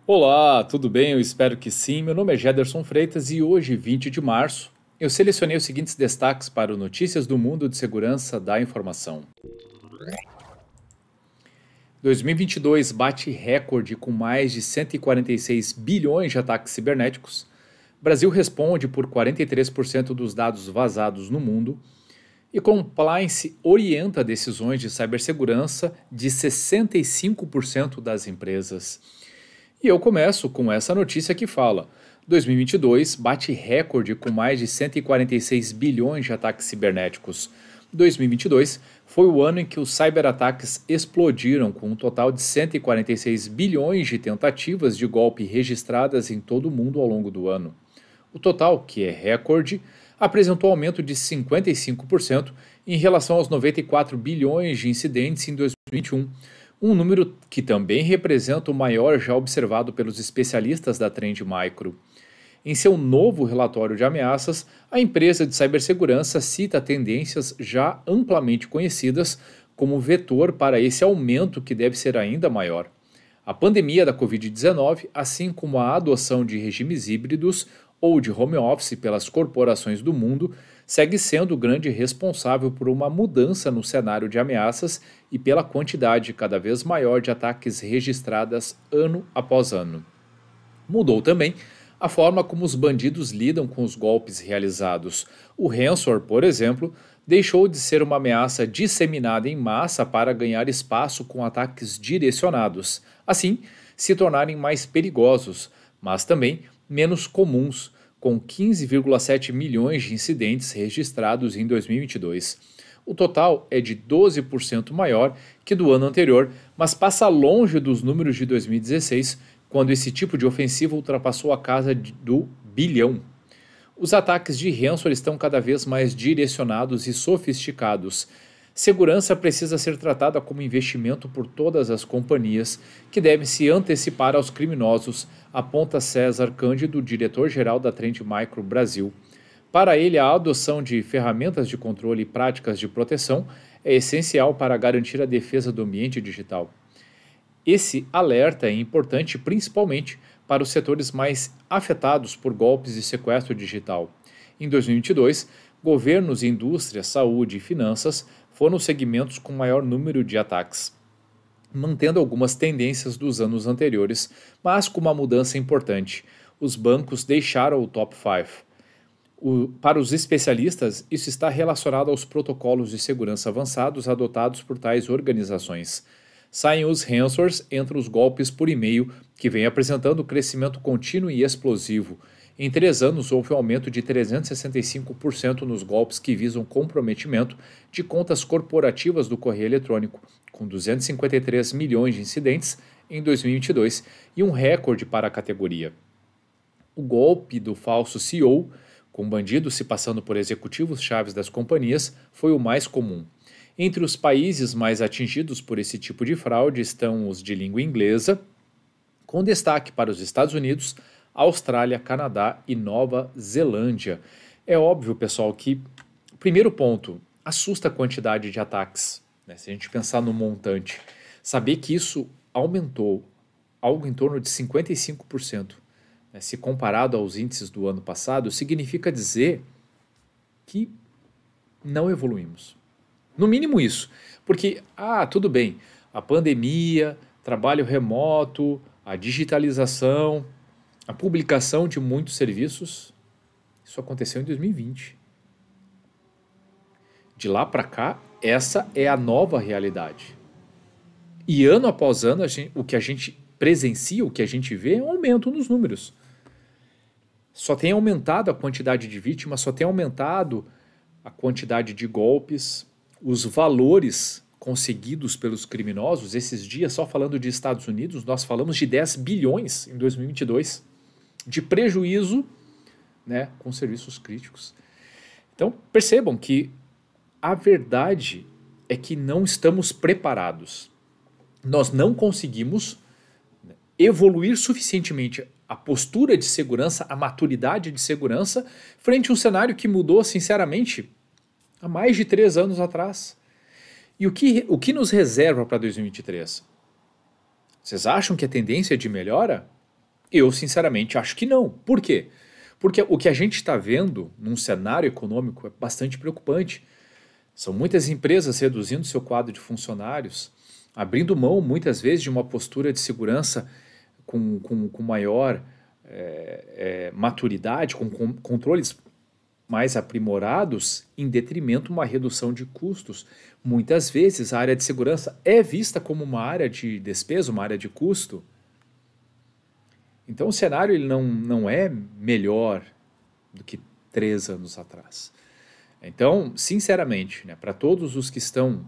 Olá, tudo bem? Eu espero que sim. Meu nome é Gederson Freitas e hoje, 20 de março, eu selecionei os seguintes destaques para o Notícias do Mundo de Segurança da Informação. 2022 bate recorde com mais de 146 bilhões de ataques cibernéticos. Brasil responde por 43% dos dados vazados no mundo. E compliance orienta decisões de cibersegurança de 65% das empresas. E eu começo com essa notícia que fala: 2022 bate recorde com mais de 146 bilhões de ataques cibernéticos. 2022 foi o ano em que os cyberataques explodiram, com um total de 146 bilhões de tentativas de golpe registradas em todo o mundo ao longo do ano. O total, que é recorde, apresentou aumento de 55% em relação aos 94 bilhões de incidentes em 2021, um número que também representa o maior já observado pelos especialistas da Trend Micro. Em seu novo relatório de ameaças, a empresa de cibersegurança cita tendências já amplamente conhecidas como vetor para esse aumento que deve ser ainda maior. A pandemia da Covid-19, assim como a adoção de regimes híbridos ou de home office pelas corporações do mundo, segue sendo o grande responsável por uma mudança no cenário de ameaças e pela quantidade cada vez maior de ataques registradas ano após ano. Mudou também a forma como os bandidos lidam com os golpes realizados. O ransomware, por exemplo, deixou de ser uma ameaça disseminada em massa para ganhar espaço com ataques direcionados, assim, se tornarem mais perigosos, mas também menos comuns, com 15,7 milhões de incidentes registrados em 2022. O total é de 12% maior que do ano anterior, mas passa longe dos números de 2016, quando esse tipo de ofensiva ultrapassou a casa do bilhão. Os ataques de ransomware estão cada vez mais direcionados e sofisticados. Segurança precisa ser tratada como investimento por todas as companhias, que devem se antecipar aos criminosos, aponta César Cândido, diretor-geral da Trend Micro Brasil. Para ele, a adoção de ferramentas de controle e práticas de proteção é essencial para garantir a defesa do ambiente digital. Esse alerta é importante principalmente para os setores mais afetados por golpes e sequestro digital. Em 2022, governos, indústria, saúde e finanças foram os segmentos com maior número de ataques, mantendo algumas tendências dos anos anteriores, mas com uma mudança importante. Os bancos deixaram o top 5. Para os especialistas, isso está relacionado aos protocolos de segurança avançados adotados por tais organizações. Saem os ransomwares entre os golpes por e-mail, que vem apresentando crescimento contínuo e explosivo. Em 3 anos, houve um aumento de 365% nos golpes que visam comprometimento de contas corporativas do correio eletrônico, com 253 milhões de incidentes em 2022 e um recorde para a categoria. O golpe do falso CEO, com bandidos se passando por executivos chaves das companhias, foi o mais comum. Entre os países mais atingidos por esse tipo de fraude estão os de língua inglesa, com destaque para os Estados Unidos, Austrália, Canadá e Nova Zelândia. É óbvio, pessoal, que, primeiro ponto, assusta a quantidade de ataques, né? Se a gente pensar no montante. Saber que isso aumentou algo em torno de 55%, né? Se comparado aos índices do ano passado, significa dizer que não evoluímos. No mínimo isso, porque, tudo bem, a pandemia, trabalho remoto, a digitalização, a publicação de muitos serviços, isso aconteceu em 2020. De lá para cá, essa é a nova realidade. E ano após ano, o que a gente presencia, o que a gente vê é um aumento nos números. Só tem aumentado a quantidade de vítimas, só tem aumentado a quantidade de golpes, os valores conseguidos pelos criminosos. Esses dias, só falando de Estados Unidos, nós falamos de 10 bilhões em 2022 de prejuízo, né, com serviços críticos. Então, percebam que a verdade é que não estamos preparados. Nós não conseguimos evoluir suficientemente a postura de segurança, a maturidade de segurança, frente a um cenário que mudou, sinceramente, há mais de 3 anos atrás. E o que nos reserva para 2023? Vocês acham que a tendência é de melhora? Eu, sinceramente, acho que não. Por quê? Porque o que a gente está vendo num cenário econômico é bastante preocupante. São muitas empresas reduzindo seu quadro de funcionários, abrindo mão, muitas vezes, de uma postura de segurança com maior maturidade, com controles mais aprimorados, em detrimento de uma redução de custos. Muitas vezes a área de segurança é vista como uma área de despesa, uma área de custo. Então o cenário ele não é melhor do que 3 anos atrás. Então, sinceramente, né, para todos os que estão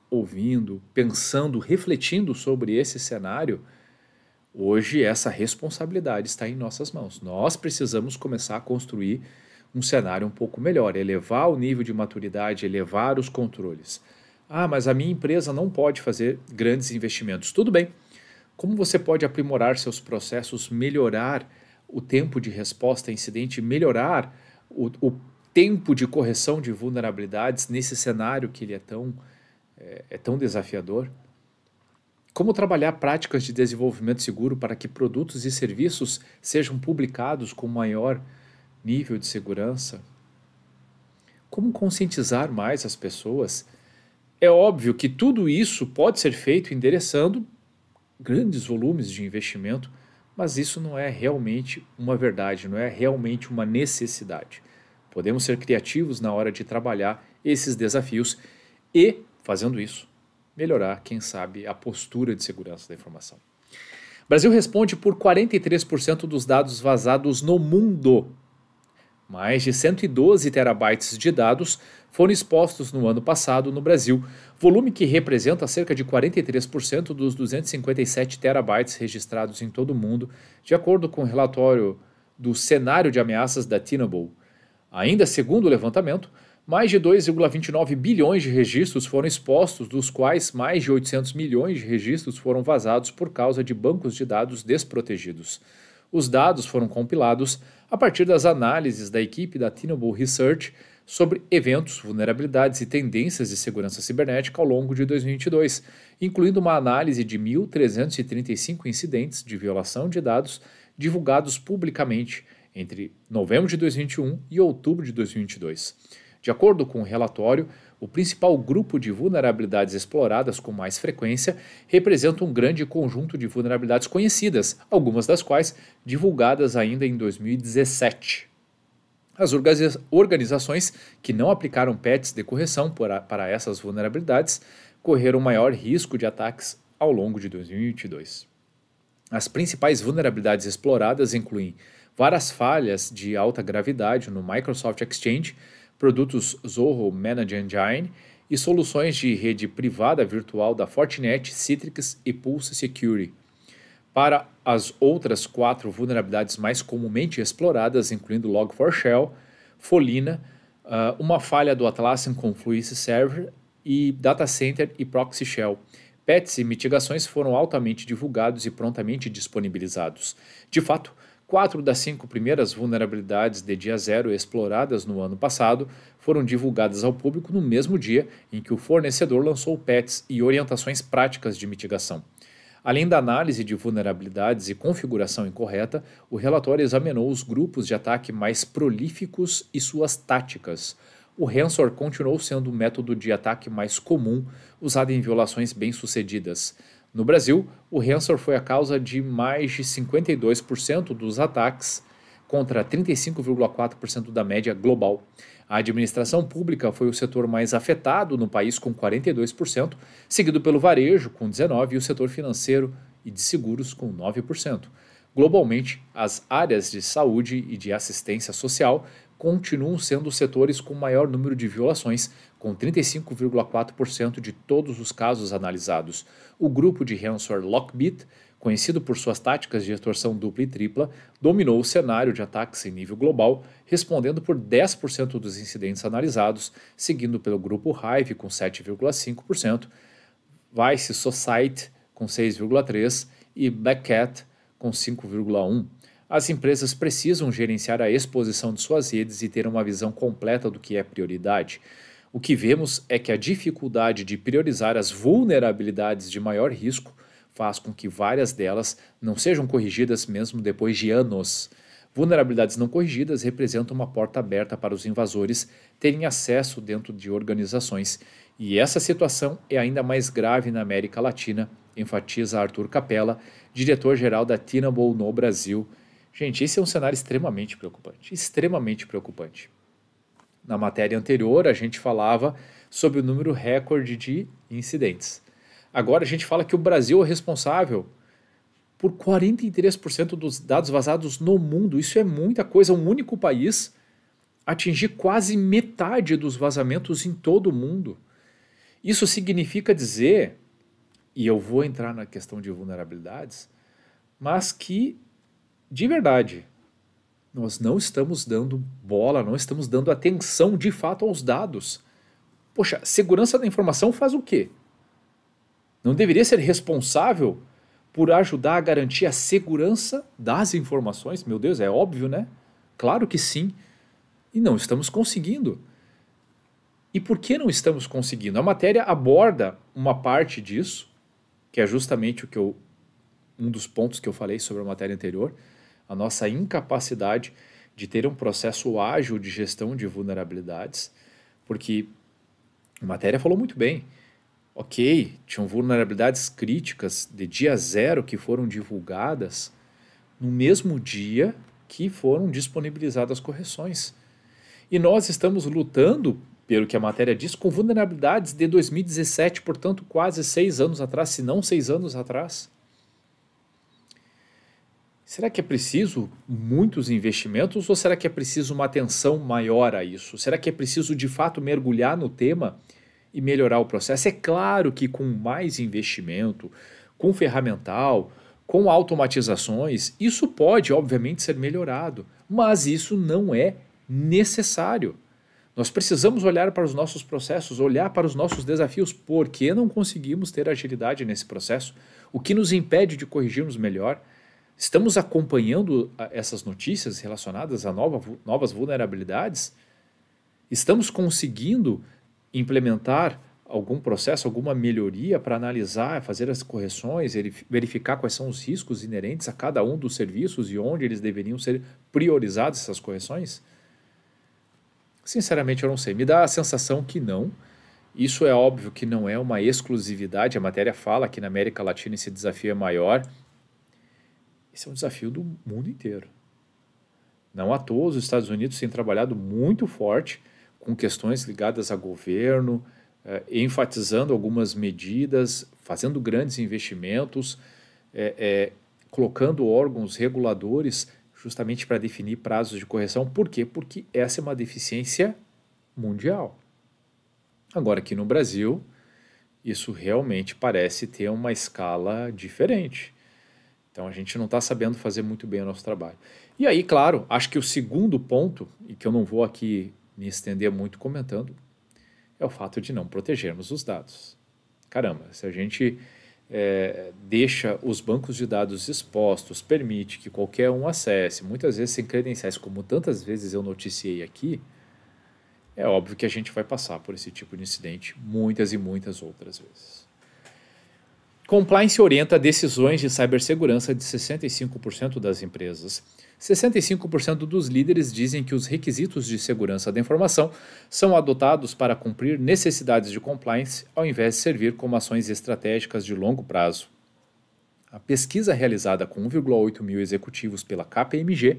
ouvindo, pensando, refletindo sobre esse cenário, hoje essa responsabilidade está em nossas mãos. Nós precisamos começar a construir um cenário um pouco melhor, elevar o nível de maturidade, elevar os controles. Ah, mas a minha empresa não pode fazer grandes investimentos. Tudo bem. Como você pode aprimorar seus processos, melhorar o tempo de resposta a incidente, melhorar o tempo de correção de vulnerabilidades nesse cenário que ele é tão desafiador? Como trabalhar práticas de desenvolvimento seguro para que produtos e serviços sejam publicados com maior nível de segurança? Como conscientizar mais as pessoas? É óbvio que tudo isso pode ser feito endereçando grandes volumes de investimento, mas isso não é realmente uma verdade, não é realmente uma necessidade. Podemos ser criativos na hora de trabalhar esses desafios e, fazendo isso, melhorar, quem sabe, a postura de segurança da informação. O Brasil responde por 43% dos dados vazados no mundo. Mais de 112 terabytes de dados foram expostos no ano passado no Brasil, volume que representa cerca de 43% dos 257 terabytes registrados em todo o mundo, de acordo com o relatório do cenário de ameaças da Tenable. Ainda segundo o levantamento, mais de 2,29 bilhões de registros foram expostos, dos quais mais de 800 milhões de registros foram vazados por causa de bancos de dados desprotegidos. Os dados foram compilados a partir das análises da equipe da Tenable Research sobre eventos, vulnerabilidades e tendências de segurança cibernética ao longo de 2022, incluindo uma análise de 1.335 incidentes de violação de dados divulgados publicamente entre novembro de 2021 e outubro de 2022. De acordo com o relatório, o principal grupo de vulnerabilidades exploradas com mais frequência representa um grande conjunto de vulnerabilidades conhecidas, algumas das quais divulgadas ainda em 2017. As organizações que não aplicaram patches de correção para essas vulnerabilidades correram maior risco de ataques ao longo de 2022. As principais vulnerabilidades exploradas incluem várias falhas de alta gravidade no Microsoft Exchange, produtos Zoho Managed Engine e soluções de rede privada virtual da Fortinet, Citrix e Pulse Security. Para as outras 4 vulnerabilidades mais comumente exploradas, incluindo Log4Shell, Folina, uma falha do Atlassian Confluence Server e Data Center e Proxy Shell. Patches e mitigações foram altamente divulgados e prontamente disponibilizados. De fato, 4 das 5 primeiras vulnerabilidades de dia zero exploradas no ano passado foram divulgadas ao público no mesmo dia em que o fornecedor lançou patches e orientações práticas de mitigação. Além da análise de vulnerabilidades e configuração incorreta, o relatório examinou os grupos de ataque mais prolíficos e suas táticas. O ransomware continuou sendo o método de ataque mais comum usado em violações bem-sucedidas. No Brasil, o ransomware foi a causa de mais de 52% dos ataques, contra 35,4% da média global. A administração pública foi o setor mais afetado no país, com 42%, seguido pelo varejo, com 19%, e o setor financeiro e de seguros, com 9%. Globalmente, as áreas de saúde e de assistência social continuam sendo os setores com maior número de violações, com 35,4% de todos os casos analisados. O grupo de ransomware Lockbit, conhecido por suas táticas de extorsão dupla e tripla, dominou o cenário de ataques em nível global, respondendo por 10% dos incidentes analisados, seguindo pelo grupo Hive, com 7,5%, Vice Society, com 6,3%, e Black Cat, com 5,1%. As empresas precisam gerenciar a exposição de suas redes e ter uma visão completa do que é prioridade. O que vemos é que a dificuldade de priorizar as vulnerabilidades de maior risco faz com que várias delas não sejam corrigidas mesmo depois de anos. Vulnerabilidades não corrigidas representam uma porta aberta para os invasores terem acesso dentro de organizações. E essa situação é ainda mais grave na América Latina, enfatiza Arthur Capella, diretor-geral da Tenable no Brasil. Gente, esse é um cenário extremamente preocupante, extremamente preocupante. Na matéria anterior, a gente falava sobre o número recorde de incidentes. Agora a gente fala que o Brasil é responsável por 43% dos dados vazados no mundo. Isso é muita coisa. Um único país atingir quase metade dos vazamentos em todo o mundo. Isso significa dizer, e eu vou entrar na questão de vulnerabilidades, mas que, de verdade, nós não estamos dando bola, não estamos dando atenção de fato aos dados. Poxa, segurança da informação faz o quê? Não deveria ser responsável por ajudar a garantir a segurança das informações? Meu Deus, é óbvio, né? Claro que sim. E não estamos conseguindo. E por que não estamos conseguindo? A matéria aborda uma parte disso, que é justamente um dos pontos que eu falei sobre a matéria anterior, a nossa incapacidade de ter um processo ágil de gestão de vulnerabilidades, porque a matéria falou muito bem. Ok, tinham vulnerabilidades críticas de dia zero que foram divulgadas no mesmo dia que foram disponibilizadas correções. E nós estamos lutando, pelo que a matéria diz, com vulnerabilidades de 2017, portanto quase 6 anos atrás, se não 6 anos atrás. Será que é preciso muitos investimentos ou será que é preciso uma atenção maior a isso? Será que é preciso de fato mergulhar no tema e melhorar o processo? É claro que com mais investimento, com ferramental, com automatizações, isso pode, obviamente, ser melhorado, mas isso não é necessário. Nós precisamos olhar para os nossos processos, olhar para os nossos desafios, por que não conseguimos ter agilidade nesse processo? O que nos impede de corrigirmos melhor? Estamos acompanhando essas notícias relacionadas a novas vulnerabilidades? Estamos conseguindo implementar algum processo, alguma melhoria para analisar, fazer as correções, verificar quais são os riscos inerentes a cada um dos serviços e onde eles deveriam ser priorizados essas correções? Sinceramente, eu não sei. Me dá a sensação que não. Isso é óbvio que não é uma exclusividade. A matéria fala que na América Latina esse desafio é maior. Esse é um desafio do mundo inteiro. Não à toa, os Estados Unidos têm trabalhado muito forte com questões ligadas a governo, enfatizando algumas medidas, fazendo grandes investimentos, colocando órgãos reguladores justamente para definir prazos de correção. Por quê? Porque essa é uma deficiência mundial. Agora, aqui no Brasil, isso realmente parece ter uma escala diferente. Então, a gente não está sabendo fazer muito bem o nosso trabalho. E aí, claro, acho que o segundo ponto, e que eu não vou aqui me estender muito comentando, é o fato de não protegermos os dados. Caramba, se a gente deixa os bancos de dados expostos, permite que qualquer um acesse, muitas vezes sem credenciais, como tantas vezes eu noticiei aqui, é óbvio que a gente vai passar por esse tipo de incidente muitas e muitas outras vezes. Compliance orienta decisões de cibersegurança de 65% das empresas. 65% dos líderes dizem que os requisitos de segurança da informação são adotados para cumprir necessidades de compliance ao invés de servir como ações estratégicas de longo prazo. A pesquisa realizada com 1,8 mil executivos pela KPMG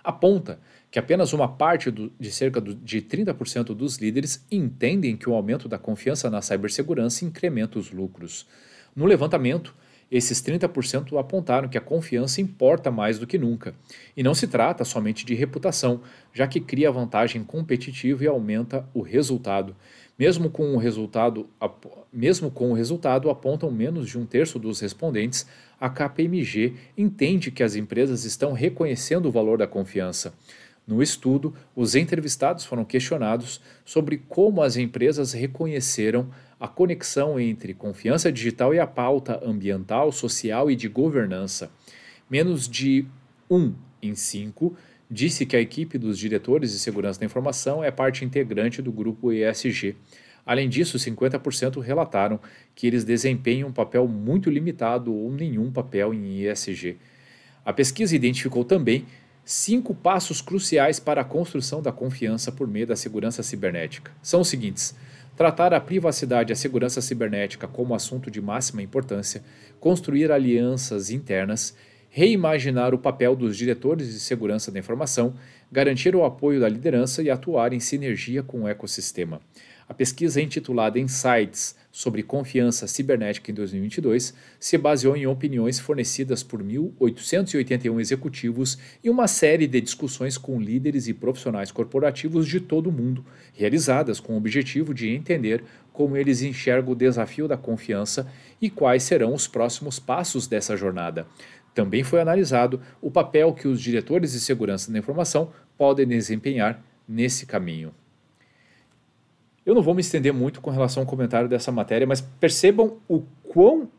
aponta que apenas uma parte de cerca de 30% dos líderes entendem que o aumento da confiança na cibersegurança incrementa os lucros. No levantamento, esses 30% apontaram que a confiança importa mais do que nunca. E não se trata somente de reputação, já que cria vantagem competitiva e aumenta o resultado. Mesmo com o resultado, apontam menos de um terço dos respondentes, a KPMG entende que as empresas estão reconhecendo o valor da confiança. No estudo, os entrevistados foram questionados sobre como as empresas reconheceram a conexão entre confiança digital e a pauta ambiental, social e de governança. Menos de 1 em 5 disse que a equipe dos diretores de segurança da informação é parte integrante do grupo ESG. Além disso, 50% relataram que eles desempenham um papel muito limitado ou nenhum papel em ESG. A pesquisa identificou também 5 passos cruciais para a construção da confiança por meio da segurança cibernética. São os seguintes: tratar a privacidade e a segurança cibernética como assunto de máxima importância, construir alianças internas, reimaginar o papel dos diretores de segurança da informação, garantir o apoio da liderança e atuar em sinergia com o ecossistema. A pesquisa intitulada Insights sobre confiança cibernética em 2022 se baseou em opiniões fornecidas por 1.881 executivos e uma série de discussões com líderes e profissionais corporativos de todo o mundo, realizadas com o objetivo de entender como eles enxergam o desafio da confiança e quais serão os próximos passos dessa jornada. Também foi analisado o papel que os diretores de segurança da informação podem desempenhar nesse caminho. Eu não vou me estender muito com relação ao comentário dessa matéria, mas percebam o quão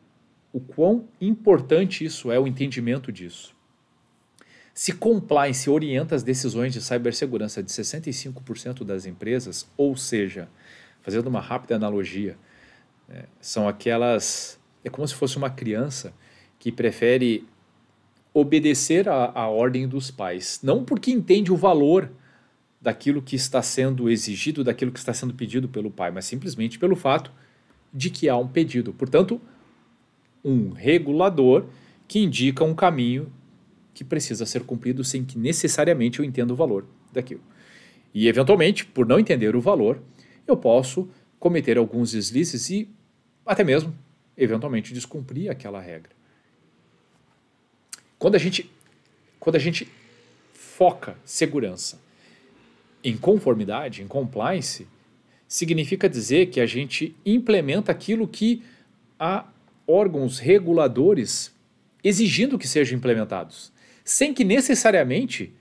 importante isso é, o entendimento disso. Se compliance orienta as decisões de cibersegurança de 65% das empresas, ou seja, fazendo uma rápida analogia, são aquelas... É como se fosse uma criança que prefere obedecer à ordem dos pais, não porque entende o valor daquilo que está sendo exigido, daquilo que está sendo pedido pelo pai, mas simplesmente pelo fato de que há um pedido. Portanto, um regulador que indica um caminho que precisa ser cumprido sem que necessariamente eu entenda o valor daquilo. E, eventualmente, por não entender o valor, eu posso cometer alguns deslizes e até mesmo, eventualmente, descumprir aquela regra. Quando a gente foca segurança em conformidade, em compliance, significa dizer que a gente implementa aquilo que há órgãos reguladores exigindo que sejam implementados, sem que necessariamente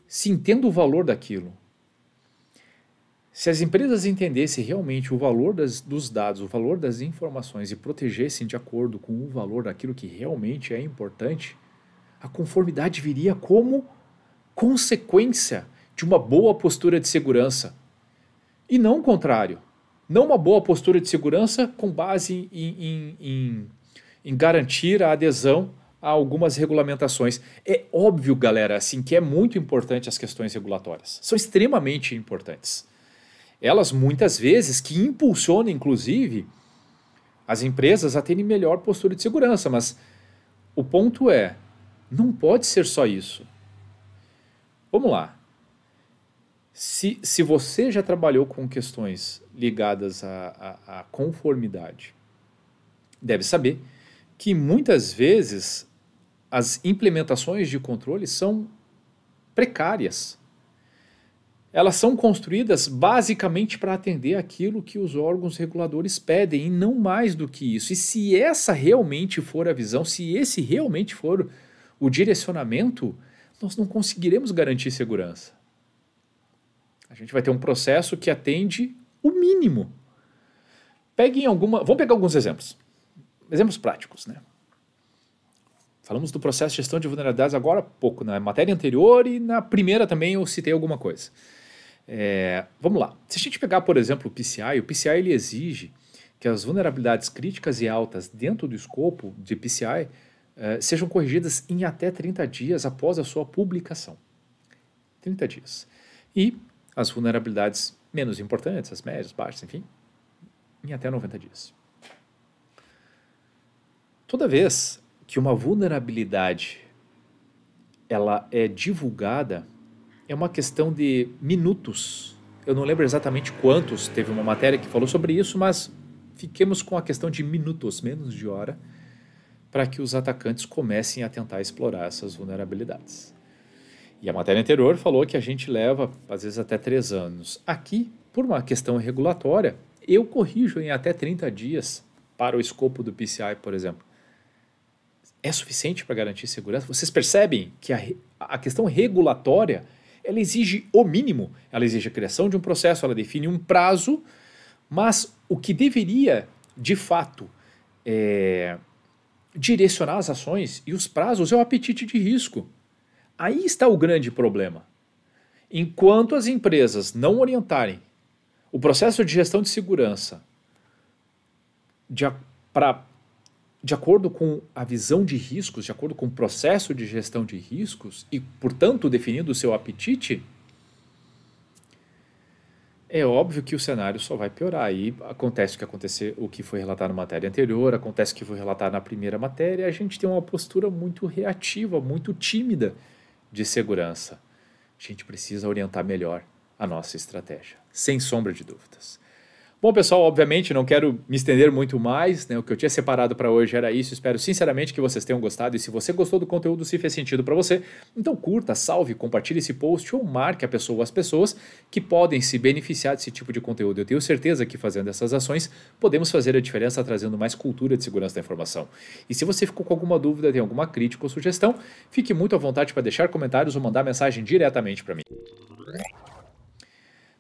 se entenda o valor daquilo. Se as empresas entendessem realmente o valor dos dados, o valor das informações e protegessem de acordo com o valor daquilo que realmente é importante, a conformidade viria como consequência de uma boa postura de segurança. E não o contrário. Não uma boa postura de segurança com base em garantir a adesão a algumas regulamentações. É óbvio, galera, assim, que é muito importante as questões regulatórias. São extremamente importantes. Elas, muitas vezes, que impulsionam, inclusive, as empresas a terem melhor postura de segurança. Mas o ponto é, não pode ser só isso. Vamos lá. Se você já trabalhou com questões ligadas à conformidade, deve saber que muitas vezes as implementações de controle são precárias. Elas são construídas basicamente para atender aquilo que os órgãos reguladores pedem e não mais do que isso. E se essa realmente for a visão, se esse realmente for o direcionamento, nós não conseguiremos garantir segurança. A gente vai ter um processo que atende o mínimo. Vamos pegar alguns exemplos. Exemplos práticos, né? Falamos do processo de gestão de vulnerabilidades agora há pouco, na matéria anterior e na primeira também eu citei alguma coisa. Vamos lá. Se a gente pegar, por exemplo, o PCI ele exige que as vulnerabilidades críticas e altas dentro do escopo de PCI sejam corrigidas em até 30 dias após a sua publicação. 30 dias. E as vulnerabilidades menos importantes, as médias, baixas, enfim, em até 90 dias. Toda vez que uma vulnerabilidade ela é divulgada, é uma questão de minutos. Eu não lembro exatamente quantos, teve uma matéria que falou sobre isso, mas fiquemos com a questão de minutos, menos de hora, para que os atacantes comecem a tentar explorar essas vulnerabilidades. E a matéria anterior falou que a gente leva, às vezes, até 3 anos. Aqui, por uma questão regulatória, eu corrijo em até 30 dias para o escopo do PCI, por exemplo. É suficiente para garantir segurança? Vocês percebem que a questão regulatória, ela exige o mínimo. Ela exige a criação de um processo, ela define um prazo, mas o que deveria, de fato, direcionar as ações e os prazos é o apetite de risco. Aí está o grande problema. Enquanto as empresas não orientarem O processo de gestão de segurança, de acordo com a visão de riscos, de acordo com o processo de gestão de riscos e, portanto, definindo o seu apetite, é óbvio que o cenário só vai piorar. Aí acontece o que foi relatado na matéria anterior, acontece o que foi relatado na primeira matéria, a gente tem uma postura muito reativa, muito tímida de segurança. A gente precisa orientar melhor a nossa estratégia, sem sombra de dúvidas. Bom, pessoal, obviamente não quero me estender muito mais, né? O que eu tinha separado para hoje era isso. Espero sinceramente que vocês tenham gostado. E se você gostou do conteúdo, se fez sentido para você, então curta, salve, compartilhe esse post ou marque a pessoa ou as pessoas que podem se beneficiar desse tipo de conteúdo. Eu tenho certeza que fazendo essas ações, podemos fazer a diferença trazendo mais cultura de segurança da informação. E se você ficou com alguma dúvida, tem alguma crítica ou sugestão, fique muito à vontade para deixar comentários ou mandar mensagem diretamente para mim.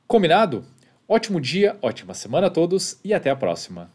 Combinado? Ótimo dia, ótima semana a todos e até a próxima.